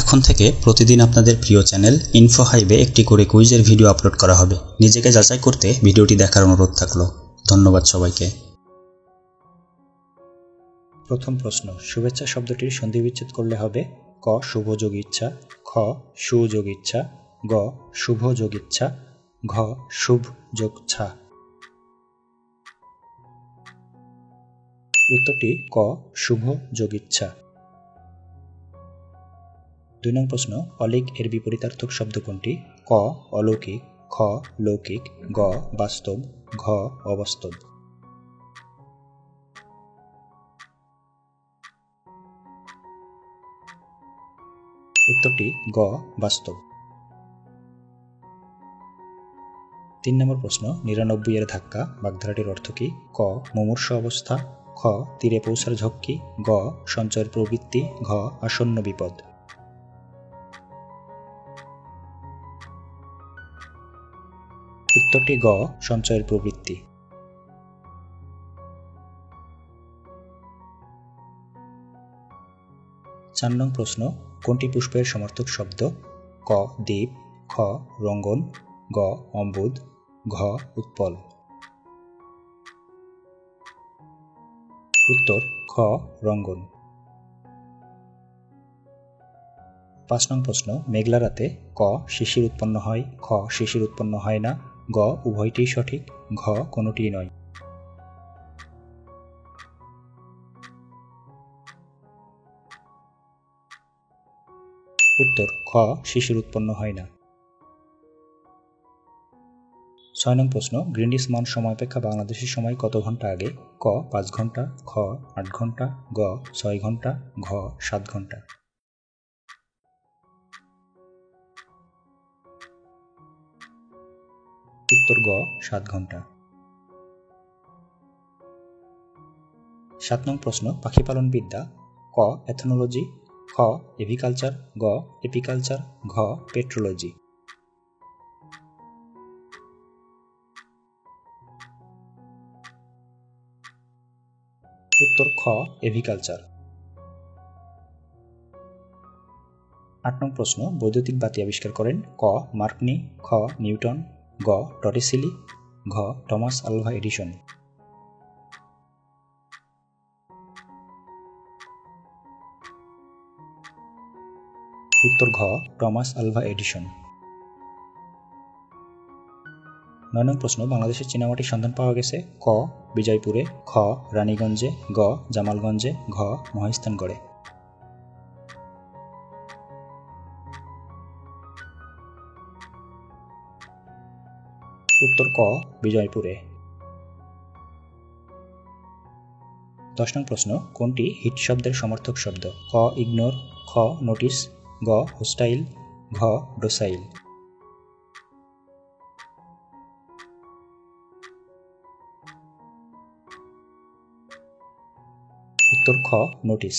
এখন থেকে প্রতিদিন আপনাদের প্রিয় চ্যানেল ইনফো হাইবে একটি করে কুইজের ভিডিও আপলোড করা হবে। নিজেকে যাচাই করতে ভিডিওটি দেখার অনুরোধ থাকলো। ধন্যবাদ সবাইকে। প্রথম প্রশ্ন, শুভেচ্ছা শব্দটির সন্ধি বিচ্ছেদ করলে হবে ক শুভ যোগ ইচ্ছা, খ সুযোগ ইচ্ছা, গ শুভ যোগ ইচ্ছা, ঘ শুভ যোগ ছা। উত্তরটি ক শুভ যোগ ইচ্ছা। 2 নং প্রশ্ন, অলীক এর বিপরীতার্থক শব্দ কোনটি? ক অলৌকিক, খ লৌকিক, গ বাস্তব, ঘ অবাস্তব। উত্তরটি গ বাস্তব। 3 নম্বর প্রশ্ন, 99 এর ধাক্কা বাগধারাটির অর্থ কি? ক মুমূর্ষু অবস্থা, খ তীরে পৌঁছার ঝক্কি, গ সঞ্চয়ের প্রবৃত্তি, ঘ আসন্ন বিপদ। উত্তরটি গ সঞ্চয়ের প্রবৃত্তি। 4 নং প্রশ্ন, কোনটি পুষ্পের সমর্থক শব্দ? ক দ্বীপ, খ রঙ্গন, গ অম্বুদ, ঘ উৎপল। উত্তর খ রঙ্গন। 5 নং প্রশ্ন, মেঘলা রাতে ক শিশির উৎপন্ন হয়, খ শিশির উৎপন্ন হয় না, গ উভয়টিই সঠিক, ঘ কোনোটিই নয়। উত্তর খ শিশির উৎপন্ন হয় না। 6 নং প্রশ্ন, গ্রিনিচ মান সময়াপেক্ষা বাংলাদেশের সময় কত ঘন্টা আগে? ক 5 ঘন্টা, খ 8 ঘন্টা, গ 6 ঘন্টা, ঘ 7 ঘন্টা। উত্তর গ 7 ঘন্টা। 7 নং প্রশ্ন, পাখি পালন বিদ্যা ক এথনোলজি, খ এভিকালচার, গ এপিকালচার, ঘ পেট্রোলজি। উত্তর খ এভিকালচার। 8 নং প্রশ্ন, বৈদ্যুতিক বাতি আবিষ্কার করেন? ক মার্কনি, খ নিউটন, গ টরিসেলি, ঘ টমাস আলভা এডিসন। উত্তর ঘ টমাস আলভা এডিসন। 9 নং প্রশ্ন, বাংলাদেশের চীনামাটির সন্ধান পাওয়া গেছে? ক বিজয়পুরে, খ রানীগঞ্জে, গ জামালগঞ্জে, ঘ মহাস্থানগড়ে। উত্তর ক বিজয়পুরে। 10 নং প্রশ্ন, কোনটি হিট শব্দের সমর্থক শব্দ? ক ইগনোর, খ নোটিস, গ হোস্টাইল, ঘ ডোসাইল। উত্তর খ নোটিস।